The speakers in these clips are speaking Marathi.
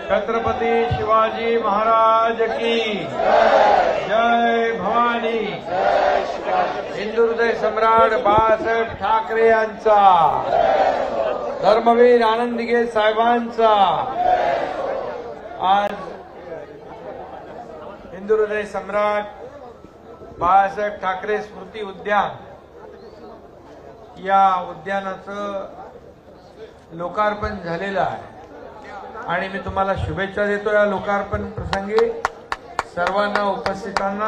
छत्रपती शिवाजी महाराज की जय भवानी। हिंदू हृदय सम्राट बाळासाहेब ठाकरे यांचा, धर्मवीर आनंदीगे साहेबांचा आज हिंदू हृदय सम्राट बाळासाहेब ठाकरे स्मृती उद्यान या उद्यानाचं लोकार्पण झालेलं आहे आणि मी तुम्हाला शुभेच्छा देतो या लोकार्पण प्रसंगी सर्वांना उपस्थितांना।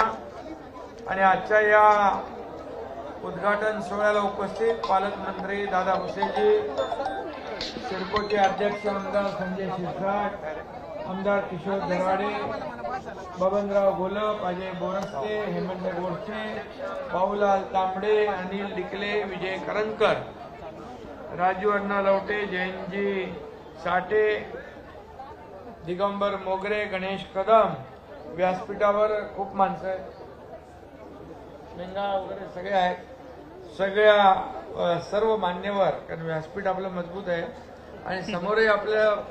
आणि आजच्या या उद्घाटन सोहळ्याला उपस्थित पालकमंत्री दादा भुसेजी, सिडकोचे अध्यक्ष आमदार संजय शिरसाट, आमदार किशोर दराडे, बबनराव गोलप, अजय बोरस्ते, हेमंत गोडसे, बाबूलाल तांबडे, अनिल डिकले, विजय करंजकर, राजू अण्णा लवटे, जयंतजी साठे, दिगंबर मोगरे, गणेश कदम, व्यासपीठावर खूप माणसं आहेत, मेंगा वगैरे सगळे आहेत, सगळ्या सर्व मान्यवर, कारण व्यासपीठ आपलं मजबूत आहे आणि समोरही आपलं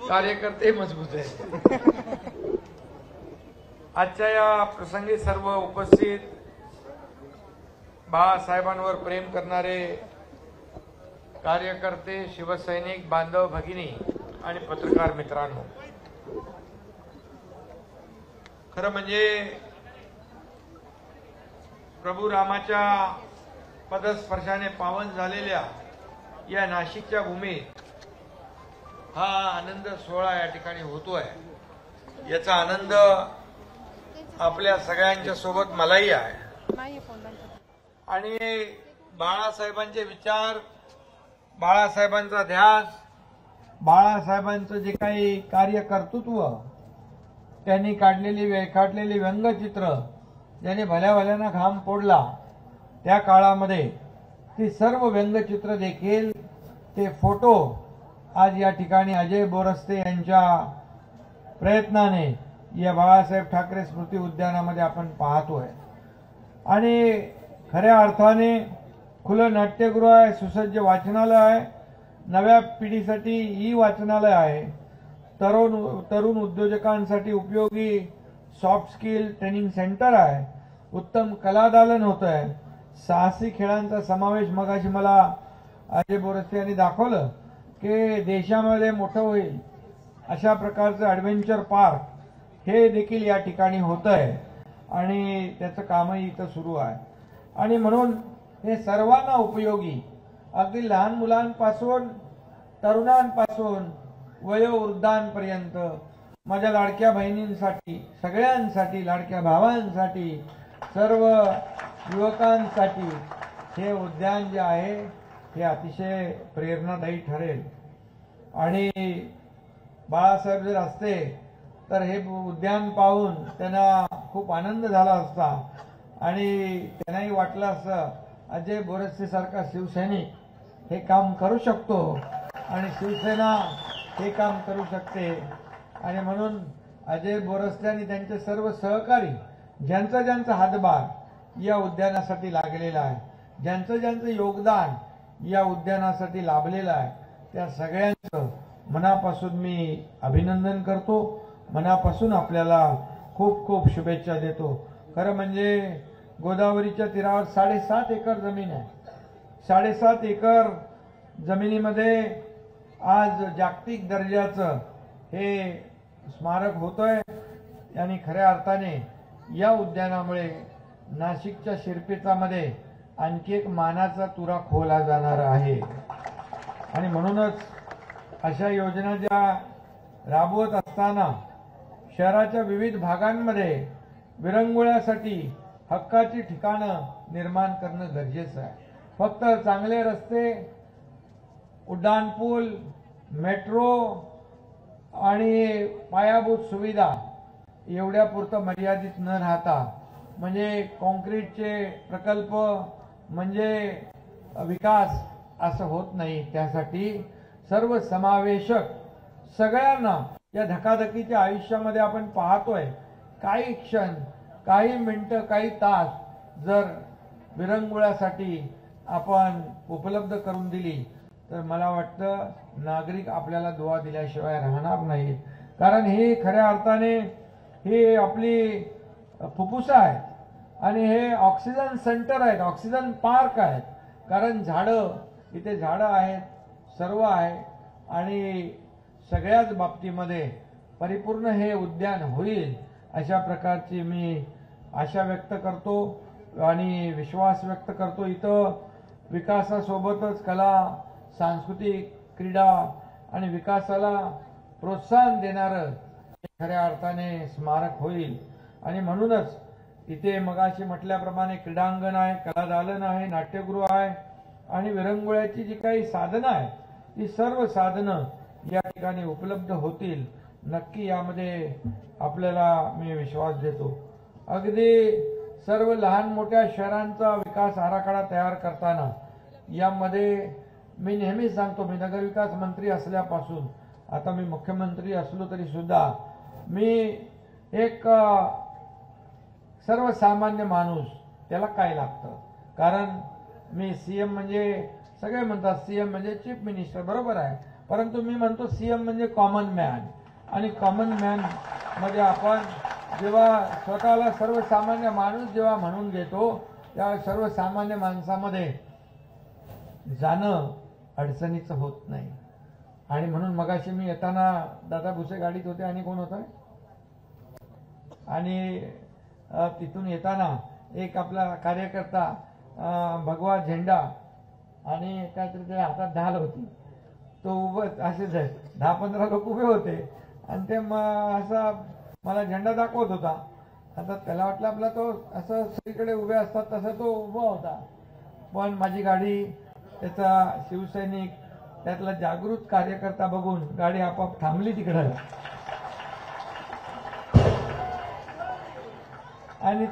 कार्यकर्ते मजबूत आहेत। आजच्या या प्रसंगी सर्व उपस्थित बाळासाहेबांवर प्रेम करणारे कार्यकर्ते, शिवसैनिक बांधव भगिनी आणि पत्रकार मित्रांनो, खरं म्हणजे प्रभू रामाच्या पदस्पर्शाने पावन झालेल्या या नाशिकच्या भूमीत हा आनंद सोहळा या ठिकाणी होतोय। याचा आनंद आपल्या सगळ्यांच्या सोबत मलाही आहे। आणि बाळासाहेबांचे विचार, बाळासाहेबांचा ध्यास, बाळासाहेबांचं जे काही कार्यकर्तृत्व, त्यांनी काढलेली व्यंगचित्र, ज्याने भल्या भल्याना घाम फोडला त्या काळामध्ये, ती सर्व व्यंगचित्र देखील, ते फोटो आज या ठिकाणी अजय बोरस्ते यांच्या प्रयत्नाने या बाळासाहेब ठाकरे स्मृती उद्यानामध्ये आपण पाहतोय। आणि खऱ्या अर्थाने खुलं नाट्यगृह आहे, सुसज्ज वाचनालय आहे, नव्या पिढीसाठी ई वाचनालय आहे, तरुण उद्योजकांसाठी उपयोगी सॉफ्ट स्किल ट्रेनिंग सेंटर आहे, उत्तम कलादालन होत आहे, साहसी खेळांचा समावेश, मगाशी मला अजय बोरस्ते यांनी दाखवलं की देशामध्ये मोठं होईल अशा प्रकारचं ॲडव्हेंचर पार्क हे देखील या ठिकाणी होत आहे आणि त्याचं कामही इथं सुरू आहे। आणि म्हणून हे सर्वांना उपयोगी, अगदी लहान मुलांपासून तरुणांपासून वयोवृद्धांपर्यंत, माझ्या लाडक्या बहिणींसाठी, सगळ्यांसाठी, लाडक्या भावांसाठी, सर्व युवकांसाठी हे उद्यान जे आहे हे अतिशय प्रेरणादायी ठरेल। आणि बाळासाहेब जर असते तर हे उद्यान पाहून त्यांना खूप आनंद झाला असता आणि त्यांनाही वाटलं असतं अजय बोरस्ते सारखा शिवसैनिक हे काम करू शकतो आणि शिवसेना हे काम करू शकते। आणि म्हणून अजय बोरस्ते आणि त्यांचे सर्व सहकारी, ज्यांचा हातभार या उद्यानासाठी लागलेला आहे, ज्यांचं योगदान या उद्यानासाठी लाभलेलं आहे, त्या सगळ्यांचं मनापासून मी अभिनंदन करतो, मनापासून आपल्याला खूप खूप शुभेच्छा देतो। खरं म्हणजे गोदावरीच्या तीरावर 7.5 एकर जमीन आहे, 7.5 एकर जमिनीमध्ये आज जागतिक दर्जाचं हे स्मारक होतंय आणि खऱ्या अर्थाने या उद्यानामुळे नाशिकच्या शिरपेचामध्ये आणखी एक मानाचा तुरा खोवला जाणार आहे। आणि म्हणूनच अशा योजना ज्या राबवत असताना शहराच्या विविध भागांमध्ये विरंगुळ्यासाठी हक्काची ठिकाणं निर्माण करणं गरजेचं आहे। फक्त चांगले रस्ते, उड्डाणपूल, मेट्रो आणि पायाभूत सुविधा एवढ्यापुरतं मर्यादित न राहता, म्हणजे कॉन्क्रीटचे प्रकल्प म्हणजे विकास असं होत नाही। त्यासाठी सर्व समावेशक सगळ्यांना या धकाधकीच्या आयुष्यामध्ये आपण पाहतोय, काही क्षण, काही मिनिटं, काही तास जर विरंगुळ्यासाठी आपण उपलब्ध करून दिली तर मला वाटतं नागरिक आपल्याला दुवा दिल्याशिवाय राहणार नाहीत. कारण हे खऱ्या अर्थाने ही आपली फुफ्फुसं आहेत आणि हे ऑक्सिजन सेंटर आहेत, ऑक्सिजन पार्क आहेत. कारण इथे झाडं आहेत, सर्व आहे आणि सगळ्याच बाबतीमध्ये परिपूर्ण हे उद्यान होईल अशा प्रकारची मी आशा व्यक्त करतो आणि विश्वास व्यक्त करतो. इथं विकासासोबतच कला, सांस्कृतिक, क्रीडा आणि विकासाला प्रोत्साहन देणारं खऱ्या अर्थाने स्मारक होईल. आणि म्हणूनच इथे मगाशी म्हटल्याप्रमाणे क्रीडांगण आहे, कलादालन आहे, नाट्यगृह आहे आणि विरंगुळ्याची जी काही साधनं आहेत ती सर्व साधनं या ठिकाणी उपलब्ध होतील. नक्की यामध्ये आपल्याला मी विश्वास देतो. अगदी सर्व लहान मोठ्या शहरांचा विकास आराखडा तयार करताना यामध्ये मी नेहमीच सांगतो, मी नगरविकास मंत्री असल्यापासून आता मी मुख्यमंत्री असलो तरी सुद्धा मी एक सर्वसामान्य माणूस त्याला काय लागतं. कारण मी सीएम म्हणजे सगळे म्हणतात सीएम म्हणजे चीफ मिनिस्टर, बरोबर आहे, परंतु मी म्हणतो सीएम म्हणजे कॉमन मॅन. आणि कॉमन मॅन मध्ये आपण जेव्हा स्वतःला सर्वसामान्य माणूस जेव्हा म्हणून घेतो त्या सर्वसामान्य माणसामध्ये जाणं अडचणीचं होत नाही. आणि म्हणून मगाशी मी येताना दादा भुसे गाडीत होते आणि कोण होतं आणि तिथून येताना एक आपला कार्यकर्ता भगवा झेंडा आणि काहीतरी त्या हातात ढाल होती, तो उभं असेच 10-15 लोक उभे होते आणि ते असा मला झेंडा दाखवत होता. आता त्याला वाटलं आपला तो असं सगळीकडे उभे असतात तसं तो उभा होता. पण माझी गाडी, त्याचा शिवसैनिक, त्यातला जागृत कार्यकर्ता बघून गाडी आपोआप थांबली तिकडं. आणि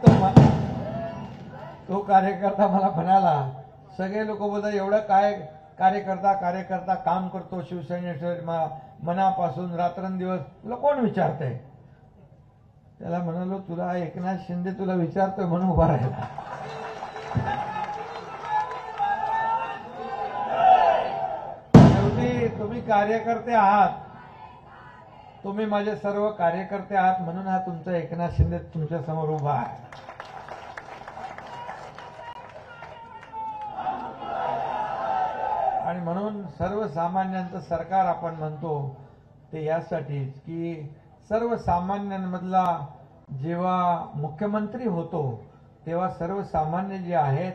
तो कार्यकर्ता मला म्हणाला, सगळे लोक बोलतात एवढं काय कार्यकर्ता काम करतो शिवसेनेसाठी मनापासून रात्रंदिवस, तुला कोण विचारतंय. त्याला म्हणालो तुला एकनाथ शिंदे तुला विचारतोय म्हणून उभा राहिला. शेवटी तुम्ही कार्यकर्ते आहात, तुम्ही माझे सर्व कार्यकर्ते आहात म्हणून हा तुमचा एकनाथ शिंदे तुमच्या समोर उभा आहे. आणि म्हणून सर्वसामान्यांचं सरकार आपण म्हणतो ते यासाठीच की सर्वसामान्यांमधला जेव्हा मुख्यमंत्री होतो तेव्हा सर्वसामान्य जे आहेत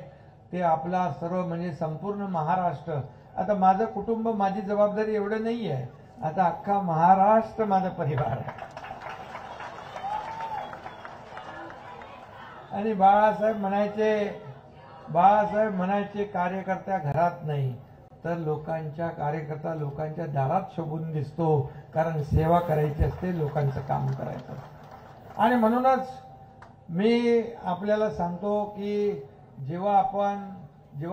ते आपला सर्व म्हणजे संपूर्ण महाराष्ट्र, आता माझं कुटुंब, माझी जबाबदारी एवढं नाही आहे, आता अख्खा महाराष्ट्र माझा परिवार आहे. आणि बाळासाहेब म्हणायचे कार्यकर्त्या घरात नाही तर कार्यकर्ता लोकांच्या दारात शोभून दिसतो, कारण सेवा करायची असते, लोकांचं काम करायचं. आणि म्हणूनच मी आपल्याला सांगतो की जेव्हा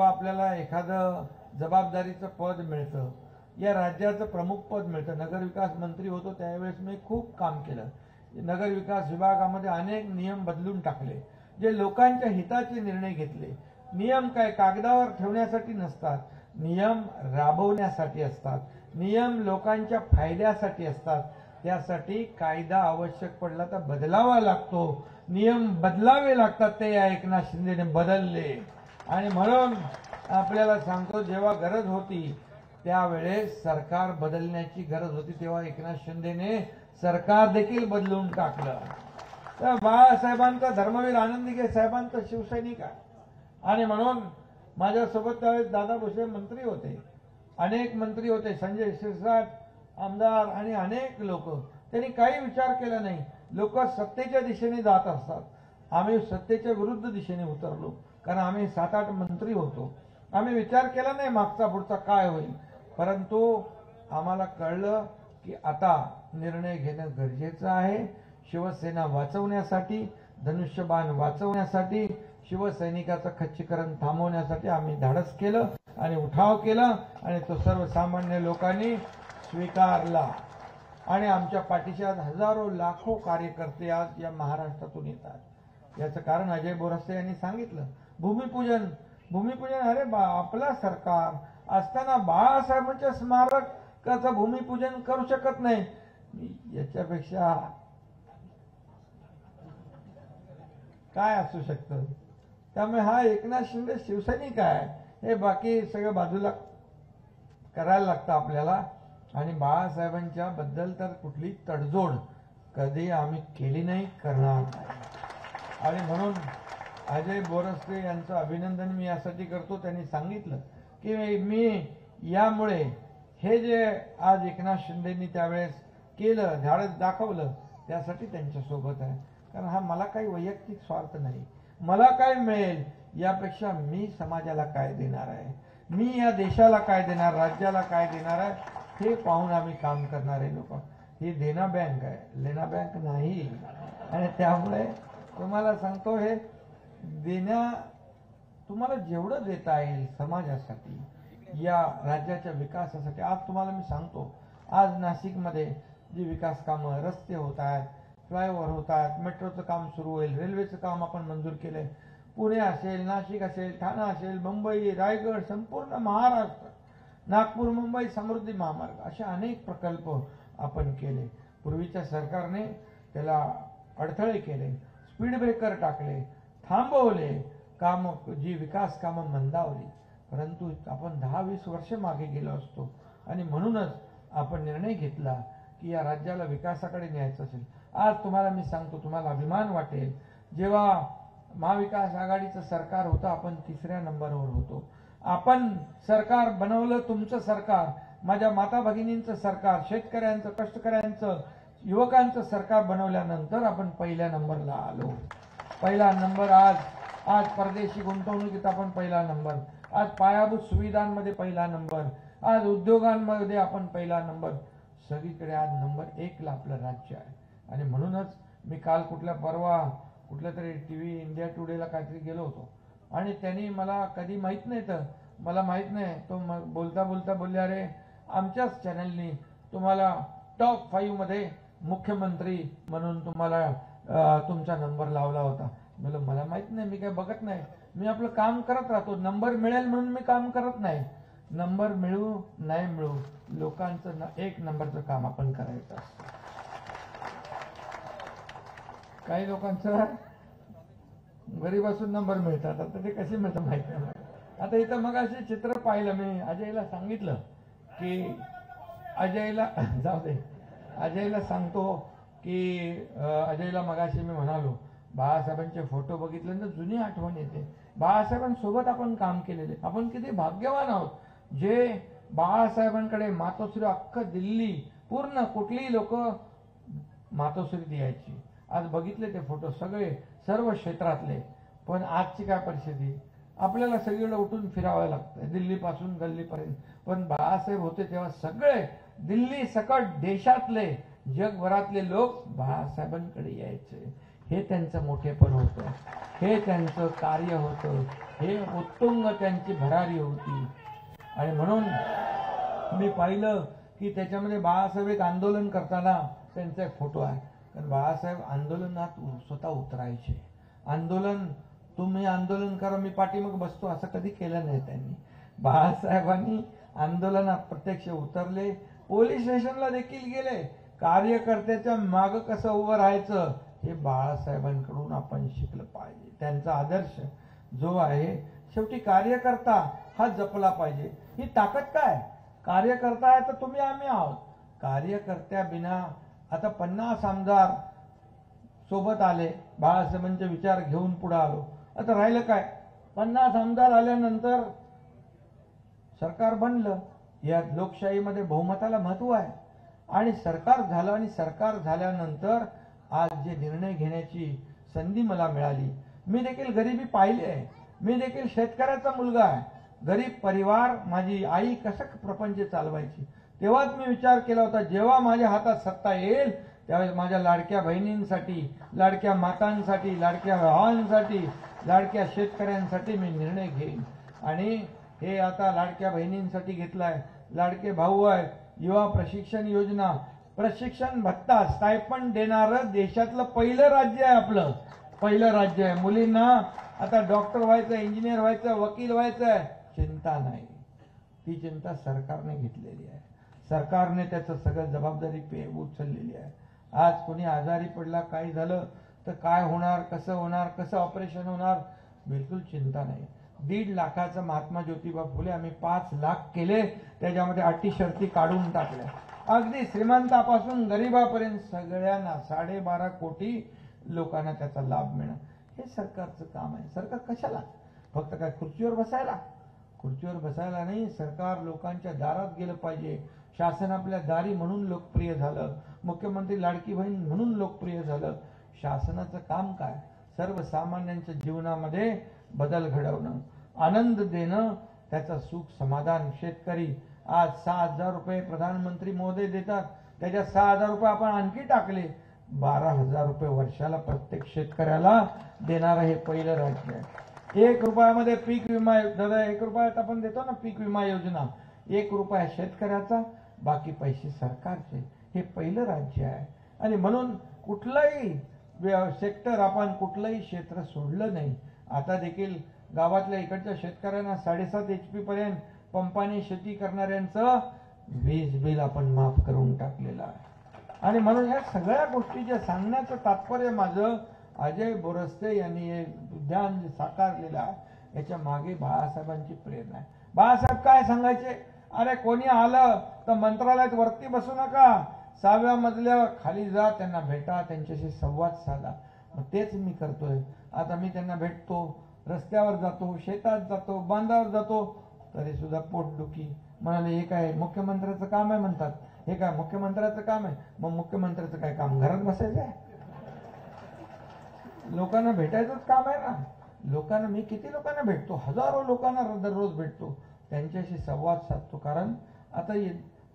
आपल्याला एखादं जबाबदारीचं पद मिळतं, या राज्याचं प्रमुख पद मिळतं, नगरविकास मंत्री होतो त्यावेळेस मी खूप काम केलं. नगरविकास विभागामध्ये अनेक नियम बदलून टाकले, जे लोकांच्या हिताचे निर्णय घेतले. नियम काय कागदावर ठेवण्यासाठी नसतात, नियम राबवण्यासाठी असतात, नियम लोकांच्या फायद्यासाठी असतात. त्यासाठी कायदा आवश्यक पडला तर बदलावा लागतो, नियम बदलावे लागतात. ते या एकनाथ शिंदेने बदलले. आणि म्हणून आपल्याला सांगतो जेव्हा गरज होती त्यावेळेस सरकार बदलण्याची गरज होती तेव्हा एकनाथ शिंदेने सरकार देखील बदलून टाकलं. तर बाळासाहेबांचा, धर्मवीर आनंदीगे साहेबांचा शिवसैनिक आहे. आणि म्हणून माझ्यासोबत त्यावेळेस दादा भुसे मंत्री होते, अनेक मंत्री होते, संजय शिरसाट आमदार आणि अनेक लोक. त्यांनी काही विचार केला नाही. लोक सत्तेच्या दिशेने जात असतात, आम्ही सत्तेच्या विरुद्ध दिशेने उतरलो, कारण आम्ही 7-8 मंत्री होतो. आम्ही विचार केला नाही मागचा पुढचा काय होईल, परंतु आम्हाला कळलं की आता निर्णय घेणं गरजेचं आहे. शिवसेना वाचवण्यासाठी, धनुष्यबाण वाचवण्यासाठी, शिवसैनिकाचं खच्चीकरण थांबवण्यासाठी आम्ही धाडस केलं आणि उठाव केला आणि तो सर्वसामान्य लोकांनी स्वीकारला. आणि आमच्या पाठीशी आज हजारो लाखो कार्यकर्ते आज या महाराष्ट्रातून येतात. याचं कारण अजय बोरसे यांनी सांगितलं, भूमिपूजन. अरे आपला सरकार, असताना बाळासाहेबांच्या स्मारकाचं भूमिपूजन करू शकत नाही. याच्यापेक्षा काय असू शकतं? त्यामुळे हा एकनाथ शिंदे शिवसैनिक आहे, हे बाकी सगळं बाजूला करायला लागतं आपल्याला. आणि बाळासाहेबांच्या बद्दल तर कुठली तडजोड कधी आम्ही केली नाही, करणार नाही. आणि म्हणून अजय बोरस्ते यांचं अभिनंदन मी यासाठी करतो. त्यांनी सांगितलं की मी यामुळे हे जे आज एकनाथ शिंदेनी त्यावेळेस केलं, धाडस दाखवलं, त्यासाठी त्यांच्यासोबत आहे. कारण हा मला काही वैयक्तिक स्वार्थ नाही. मला काय मिळेल यापेक्षा मी समाजाला काय देणार आहे, मी या देशाला काय देणार, राज्याला काय देणार आहे, हे पाहून आम्ही काम करणारे लोक. ही देना बँक आहे, लेना बँक नाही. आणि त्यामुळे तुम्हाला सांगतो, हे देण्या तुम्हाला जेवढं देता येईल समाजासाठी, या राज्याच्या विकासासाठी. आज तुम्हाला मी सांगतो, आज नाशिकमध्ये जी विकास कामं, रस्ते होत आहेत, फ्लायओव्हर होत आहेत, मेट्रोचं काम सुरू होईल, रेल्वेचं काम आपण मंजूर केलंय. पुणे असेल, नाशिक असेल, ठाणा असेल, मुंबई, रायगड, संपूर्ण महाराष्ट्र, नागपूर मुंबई समृद्धी महामार्ग, असे अनेक प्रकल्प आपण केले. पूर्वीच्या सरकारने त्याला अडथळे केले, स्पीड ब्रेकर टाकले, थांबवले काम, जी विकास कामं मंदावली. परंतु आपण 10-20 वर्ष मागे गेलो असतो. आणि म्हणूनच आपण निर्णय घेतला की या राज्याला विकासाकडे न्यायचं असेल. आज तुम्हाला मी सांगतो, तुम्हाला अभिमान वाटेल, जेव्हा महाविकास आघाडीचं सरकार होतं, आपण 3ऱ्या नंबरवर होतो. आपण सरकार बनवलं, तुमचं सरकार, माझ्या माता भगिनींचं सरकार, शेतकऱ्यांचं, कष्टकऱ्यांचं, युवकांचं सरकार बनवल्यानंतर आपण 1ल्या नंबरला आलो. 1ला नंबर. आज परदेशी गुंतवणुकीत आपण 1ला नंबर, आज पायाभूत सुविधांमध्ये 1ला नंबर, आज उद्योगांमध्ये आपण 1ला नंबर. सगळीकडे आज नंबर 1ला आपलं राज्य आहे. आणि म्हणूनच मी काल परवा कुठल्या तरी टीव्ही इंडिया टुडेला काहीतरी गेलो होतो, आणि त्यांनी मला कधी माहित नाही, तर मला माहित नाही, तो बोलता बोलता बोलले, अरे आमच्याच चॅनलनी तुम्हाला टॉप 5 मध्ये मुख्यमंत्री म्हणून तुम्हाला तुमचा नंबर लावला होता. मला माहित नाही, मी काय बघत नाही, मी आपलं काम करत राहतो. नंबर मिळेल म्हणून मी काम करत नाही. नंबर मिळू नाही मिळू, लोकांचं 1 नंबरचं काम आपण करायचं असतं. काही लोकांचं गरीबासून नंबर मिळतात, आता ते कसे मिळतात माहित नाही. आता इथं मग असे चित्र पाहिलं, मी अजयला सांगितलं की अजयला जाऊ दे, अजयला सांगतो की अजयला मगाशी मी म्हणालो, बाळासाहेबांचे फोटो बघितल्यानंतर जुनी आठवण येते. बाळासाहेबांसोबत आपण काम केलेले, आपण किती भाग्यवान आहोत, जे बाळासाहेबांकडे मातोश्री, अख्खं दिल्ली, पूर्ण कुठलीही लोक मातोश्री द्यायची. आज बघितले ते फोटो, सगळे सर्व क्षेत्रातले. पण आजची काय परिस्थिती, आपल्याला सगळीकडे उठून फिरावं लागतं, दिल्लीपासून गल्लीपर्यंत. पण बाळासाहेब होते तेव्हा सगळे दिल्ली सकट देशातले, जगभरातले लोक बाळासाहेबांकडे यायचे. हे त्यांचं मोठेपण होतं, हे त्यांचं कार्य होतं, हे उत्तुंग त्यांची भरारी होती. आणि म्हणून मी पाहिलं की त्याच्यामध्ये बाळासाहेब एक आंदोलन करताना त्यांचा एक फोटो आहे. कारण बाळासाहेब आंदोलनात स्वतः उतरायचे. तुम्ही आंदोलन करा, मी पाठीमाग बसतो, असं कधी केलं नाही त्यांनी. बाळासाहेबांनी आंदोलनात प्रत्यक्ष उतरले, पोलीस स्टेशनला देखील गेले. कार्यकर्त्याच्या मागं कसं उभं राहायचं हे बाळासाहेबांकडून आपण शिकलं पाहिजे. त्यांचा आदर्श जो आहे, शेवटी कार्यकर्ता हा जपला पाहिजे. ही ताकद काय, कार्यकर्ता आहे तर तुम्ही आम्ही आहोत. कार्यकर्त्या बिना आता 50 आमदार सोबत आले, बाळासाहेबांचे विचार घेऊन पुढे आलो. आता राहिलं काय, 50 आमदार आल्यानंतर सरकार बनलं. या लोकशाहीमध्ये बहुमताला महत्व आहे. आणि सरकार झालं, आणि सरकार झाल्यानंतर आज जे निर्णय घेण्याची संधी मला मिळाली. मी देखील गरिबी पाहिली आहे, मी देखील शेतकऱ्याचा मुलगा आहे. गरीब परिवार, माझी आई कसं प्रपंच चालवायची, तेव्हाच मी विचार केला होता, जेव्हा माझ्या हातात सत्ता येईल त्यावेळेस माझ्या लाडक्या बहिणींसाठी, लाडक्या मातांसाठी, लाडक्या भावांसाठी, लाडक्या शेतकऱ्यांसाठी मी निर्णय घेईन. आणि हे आता लाडक्या बहिणींसाठी घेतलाय, लाडके भाऊ आहे, युवा प्रशिक्षण योजना, प्रशिक्षण भत्ता, स्टायपंड देणारं देशातलं पहिलं राज्य आहे आपलं, पहिलं राज्य आहे. मुलींना आता डॉक्टर व्हायचं, इंजिनियर व्हायचं, वकील व्हायचं, चिंता नाही. ती चिंता सरकारने घेतलेली आहे. सरकारने त्याचं सगळं जबाबदारी उचललेली आहे. आज कोणी आजारी पडला, काही झालं तर काय होणार, कसं होणार, कसं ऑपरेशन होणार, बिलकुल चिंता नाही. 1.5 लाखाचं महात्मा ज्योतिबा फुले आम्ही 5 लाख केले, त्याच्यामध्ये अटी शर्ती काढून टाकल्या. अगदी श्रीमंतापासून गरीबापर्यंत सगळ्यांना 12.5 कोटी लोकांना त्याचा लाभ मिळणार. हे सरकारचं काम आहे. सरकार कशाला? फक्त काय खुर्चीवर बसायला? खुर्चीवर बसायला नाही, सरकार लोकांच्या दारात गेलं पाहिजे. शासन आपल्या दारी म्हणून लोकप्रिय झालं, मुख्यमंत्री लाडकी बहीण म्हणून लोकप्रिय झालं. शासनाचं काम काय? सर्वसामान्यांच्या जीवनामध्ये बदल घडवणं, आनंद देणं, त्याचं सुख समाधान. शेतकरी आज 6,000 रुपये प्रधानमंत्री महोदय देतात, त्याच्यात 6,000 रुपये आपण आणखी टाकले, 12,000 रुपये वर्षाला प्रत्येक शेतकऱ्याला देणारं हे पहिलं राज्य आहे. 1 रुपयामध्ये पीक विमा, 1 रुपयात आपण देतो ना पीक विमा योजना, 1 रुपया शेतकऱ्याचा, बाकी पैसे सरकारचे. हे पहिलं राज्य आहे. आणि म्हणून कुठलंही सेक्टर, आपण कुठलंही क्षेत्र सोडलं नाही. आता देखील गावातल्या इकडच्या शेतकऱ्यांना 7.5 HP पर्यंत पंपाने शेती करणाऱ्यांचं वीज बिल आपण माफ करून टाकलेलं आहे. आणि म्हणून या सगळ्या गोष्टीचे सांगण्याचं तात्पर्य माझं, अजय बोरस्ते यांनी हे उद्यान जे साकारलेलं आहे याच्या मागे बाळासाहेबांची प्रेरणा आहे. बाळासाहेब काय सांगायचे? अरे कोणी आलं तर मंत्रालयात वरती बसू नका, 6व्या मजल्यावर खाली जा, त्यांना भेटा, त्यांच्याशी संवाद साधा. मग तेच मी करतोय. आता मी त्यांना भेटतो, रस्त्यावर जातो, शेतात जातो, बांधावर जातो, तरी सुद्धा पोटदुखी. म्हणाले हे काय मुख्यमंत्र्याचं काम आहे? म्हणतात हे काय मुख्यमंत्र्याचं काम आहे? मग मुख्यमंत्र्याचं काय काम घरात बसायचं आहे? लोकांना भेटायचंच काम आहे ना. लोकांना, मी किती लोकांना भेटतो, हजारो लोकांना दररोज भेटतो, त्यांच्याशी संवाद साधतो. कारण आता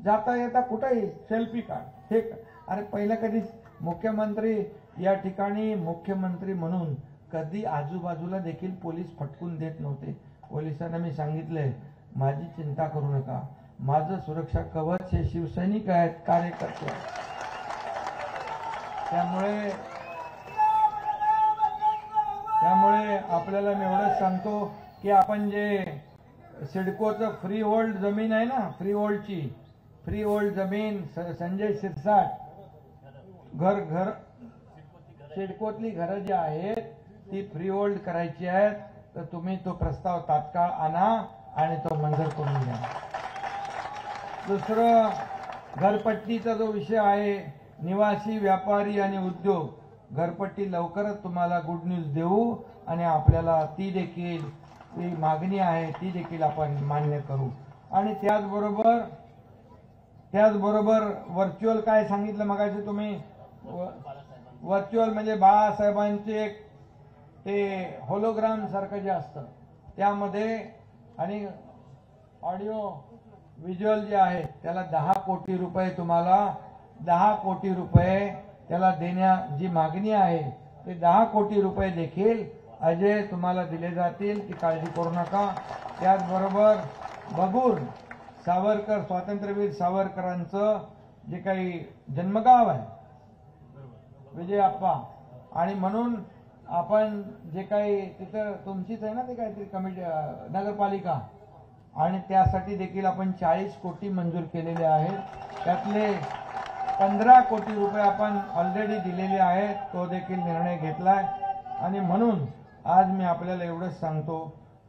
जाता येता कुठेही सेल्फी काढ, हे अरे पहिलं कधी मुख्यमंत्री या ठिकाणी मुख्यमंत्री म्हणून कधी आजूबाजूला देखील पोलीस फटकून देत नव्हते. पोलिसांना मी सांगितलंय, माझी चिंता करू नका, माझं सुरक्षा कवच हे शिवसैनिक आहेत, कार्यकर्ते. त्यामुळे आपल्याला मी एवढंच सांगतो की आपण जे सिडकोचं फ्री होल्ड जमीन आहे ना, फ्री होल्ड जमीन संजय शिरसाट घर सिडकोतली घरं जी आहेत ती फ्री होल्ड करायची आहेत, तर तुम्ही तो प्रस्ताव तात्काळ आणा आणि तो मंजूर करून घ्या. दुसरं, घरपट्टीचा जो विषय आहे, निवासी, व्यापारी आणि उद्योग, घरपट्टी लवकरच तुम्हाला गुड न्यूज देऊ आणि आपल्याला ती देखील जी मागणी आहे ती देखील आपण मान्य करू. आणि त्याचबरोबर व्हर्च्युअल काय सांगितलं मगाशी तुम्ही, व्हर्च्युअल म्हणजे बाळासाहेबांचे ते होलोग्राम सारखं जे असतं त्यामध्ये, आणि ऑडिओ व्हिज्युअल जे आहे त्याला 10 कोटी रुपये, तुम्हाला 10 कोटी रुपये त्याला देण्या जी मागणी आहे ते 10 कोटी रुपये देखील अजय तुम्हाला दिले जातील, ती काळजी करू नका. त्याचबरोबर बघून सावरकर, स्वातंत्र्यवीर सावरकरांचं जे काही जन्मगाव आहे विजय आप्पा, आणि म्हणून आपण जे काही तिथं तुमचीच आहे ना ते काहीतरी कमिटी नगरपालिका, आणि त्यासाठी देखील आपण 40 कोटी मंजूर केलेले आहेत. त्यातले 15 कोटी रुपये आपण ऑलरेडी दिलेले आहेत, तो देखील निर्णय घेतलाय. आणि म्हणून आज मी आपल्याला एवढंच सांगतो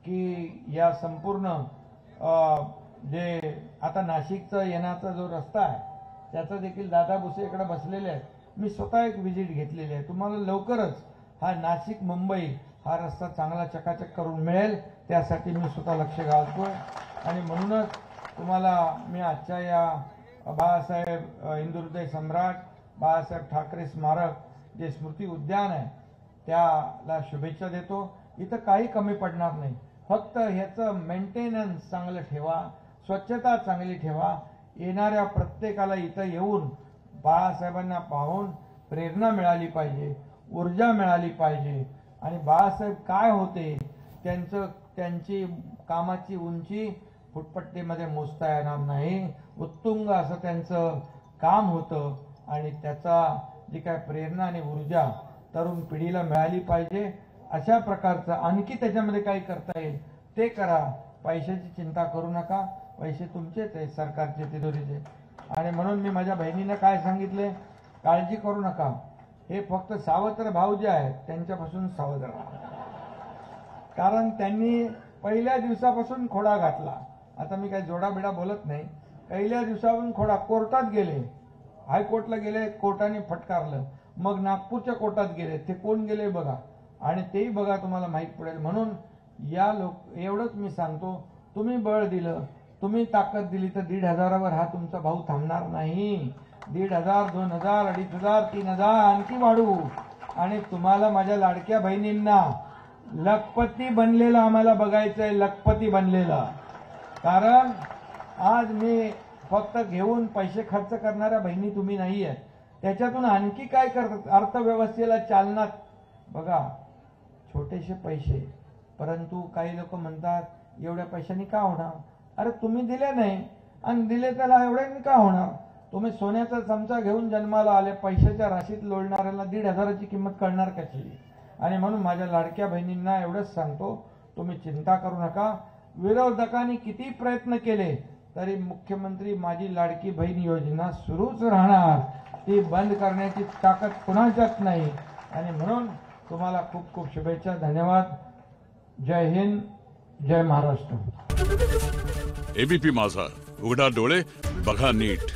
की या संपूर्ण जे आता नाशिकचा येण्याचा जो रस्ता आहे त्याचा देखील दादा भुसे इकडे बसलेले आहेत. मी स्वतः एक व्हिजिट घेतलेली आहे. तुम्हाला लवकरच हा नाशिक मुंबई हा रस्ता चांगला चकाचक करून मिळेल, त्यासाठी मी स्वतः लक्ष घालतोय. आणि म्हणूनच तुम्हाला मी आजच्या या बाळासाहेब हिंदुहृदय सम्राट बाळासाहेब ठाकरे स्मारक जे स्मृती उद्यान आहे त्याला शुभेच्छा देतो. इथं काही कमी पडणार नाही, फक्त ह्याचं मेंटेनन्स चांगलं ठेवा, स्वच्छता चांगली ठेवा. येणाऱ्या प्रत्येकाला इथं येऊन बाळासाहेबांना पाहून प्रेरणा मिळाली पाहिजे, ऊर्जा मिळाली पाहिजे. आणि बाळासाहेब काय होते, त्यांची कामाची उंची फुटपट्टीमध्ये मोजता येणार नाही. उत्तुंग असं त्यांचं काम होतं आणि त्याचा जी काय प्रेरणा आणि ऊर्जा तरुण पिढीला मिळाली पाहिजे. अशा प्रकारचं आणखी त्याच्यामध्ये काही करता येईल ते करा. पैशाची चिंता करू नका. पैसे तुमचेच आहेत, सरकारचे तिजोरीचे. आणि म्हणून मी माझ्या बहिणीनं काय सांगितले, काळजी करू नका, हे फक्त सावत्र भाऊ जे आहेत त्यांच्यापासून सावध राहा. कारण त्यांनी पहिल्या दिवसापासून खोडा घातला. आता मी काही जोडाबिडा बोलत नाही. पहिल्या दिवसापासून खोडा, कोर्टात गेले, हायकोर्टला गेले, कोर्टाने फटकारलं, मग नागपूरच्या कोर्टात गेले, ते कोण गेले बघा, आणि तेही बघा, तुम्हाला माहित पडेल. म्हणून या एवढंच मी सांगतो, तुम्ही बळ दिलं, तुम्ही ताकद दिली तर 1,500वर हा तुमचा भाऊ थांबणार नाही. 1,500, 2,000, 2,500, 3,000 आणखी वाढवू. आणि तुम्हाला माझ्या लाडक्या बहिणींना लखपती बनलेलं आम्हाला बघायचंय, लखपती बनलेलं. कारण आज मी फक्त घेऊन पैसे खर्च करणाऱ्या बहिणी तुम्ही नाही आहेत, त्याच्यातून आणखी काय करतात, अर्थव्यवस्थेला चालना. बघा, छोटेसे पैसे, परंतु काही लोक म्हणतात एवढ्या पैशांनी का होणार. अरे तुम्ही दिले नाही आणि दिले त्याला एवढ्यानी का होणार. तुम्ही सोन्याचा चमचा घेऊन जन्माला आले, पैशाच्या राशीत लोळणाऱ्याला 1,500ची किंमत कळणार कशी. आणि म्हणून माझ्या लाडक्या बहिणींना एवढंच सांगतो, तुम्ही चिंता करू नका. विरोधकांनी किती प्रयत्न केले तरी मुख्यमंत्री माझी लाडकी बहीण योजना सुरूच राहणार, ती बंद करण्याची ताकद कुणाच्याच नाही. आणि म्हणून तुम्हाला खूप खूप शुभेच्छा, धन्यवाद. जय हिंद, जय महाराष्ट्र. एबीपी माझा, उघडा डोळे बघा नीट.